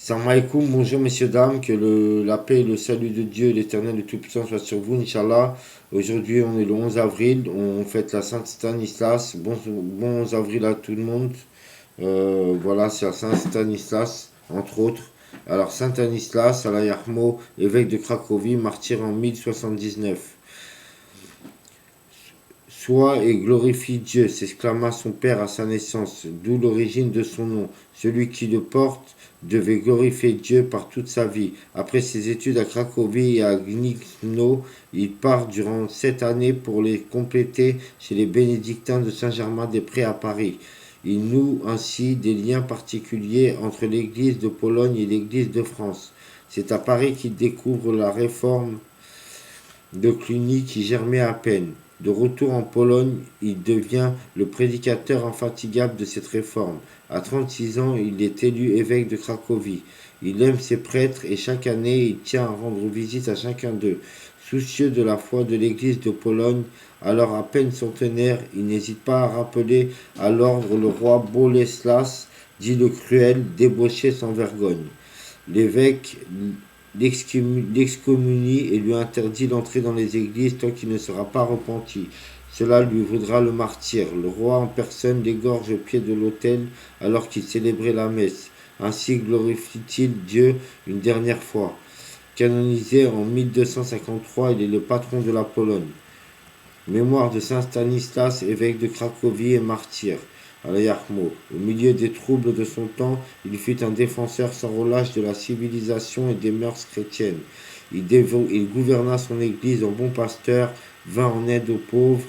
Salam alaikum, bonjour messieurs, dames, que la paix et le salut de Dieu, l'Éternel et Tout-Puissant soit sur vous, Inch'Allah. Aujourd'hui, on est le 11 avril, on fête la Sainte Stanislas. Bon 11 avril à tout le monde. Voilà, c'est la Sainte Stanislas, entre autres. Alors, Saint Stanislas, Allah Yarmo, évêque de Cracovie, martyr en 1079. Sois et glorifie Dieu, s'exclama son père à sa naissance, d'où l'origine de son nom. Celui qui le porte devait glorifier Dieu par toute sa vie. Après ses études à Cracovie et à Gniezno, il part durant 7 années pour les compléter chez les bénédictins de Saint-Germain-des-Prés à Paris. Il noue ainsi des liens particuliers entre l'Église de Pologne et l'Église de France. C'est à Paris qu'il découvre la réforme de Cluny qui germait à peine. De retour en Pologne, il devient le prédicateur infatigable de cette réforme. À 36 ans, il est élu évêque de Cracovie. Il aime ses prêtres et chaque année, il tient à rendre visite à chacun d'eux. Soucieux de la foi de l'Église de Pologne, alors à peine centenaire, il n'hésite pas à rappeler à l'ordre le roi Boleslas, dit le cruel, débauché sans vergogne. L'évêque l'excommunie et lui interdit d'entrer dans les églises tant qu'il ne sera pas repenti. Cela lui vaudra le martyre. Le roi en personne l'égorge au pied de l'autel alors qu'il célébrait la messe. Ainsi glorifie-t-il Dieu une dernière fois. Canonisé en 1253, il est le patron de la Pologne. Mémoire de Saint Stanislas, évêque de Cracovie et martyr. Al-Yarmo. Au milieu des troubles de son temps, il fut un défenseur sans relâche de la civilisation et des mœurs chrétiennes. Il gouverna son église en bon pasteur, vint en aide aux pauvres,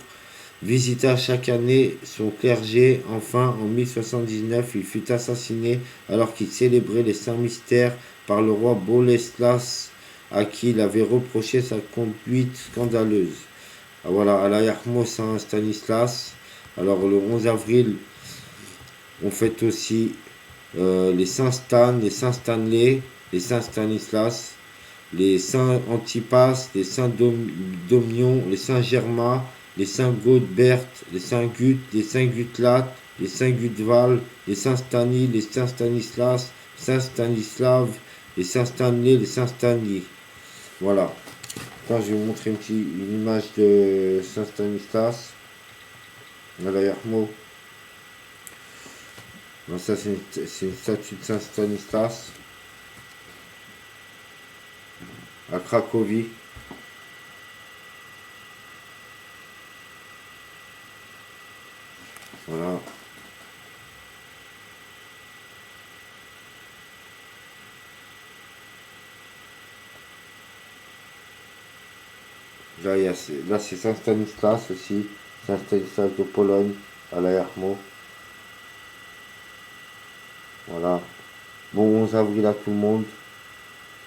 visita chaque année son clergé. Enfin, en 1079, il fut assassiné alors qu'il célébrait les saints mystères par le roi Boleslas, à qui il avait reproché sa conduite scandaleuse. Ah, voilà, Al-Yarmo Saint Stanislas. Alors, le 11 avril, on fête aussi les Saints Stan, les Saints Stanley, les Saints Stanislas, les Saints Antipas, les Saints Domion, les Saints Germain, les Saints Gaudbert, les Saints Gut, les Saints Gutlat, les Saints Gutval, les Saints Stani, les Saints Stanislas, les Saints Stanislav, les Saints Stanley, les Saints Stanley. Voilà. Là, je vais vous montrer une image de Saint Stanislas. Voilà, Yarmo. Ça, c'est une statue de Saint Stanislas à Cracovie. Voilà. Là, c'est Saint Stanislas aussi. Saint Stanislas de Pologne à la Yarmo. Voilà. Bon 11 avril à tout le monde.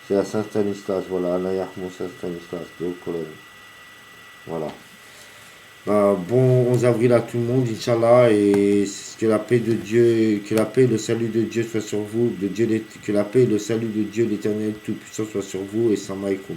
C'est à Saint Stanislas, voilà, à la Yarmo Saint Stanislas de Pologne. Voilà. Bon 11 avril à tout le monde, Inch'Allah, et que la paix de Dieu, que la paix et le salut de Dieu soit sur vous, que la paix et le salut de Dieu, l'Éternel Tout-Puissant soit sur vous, et salam alaikum.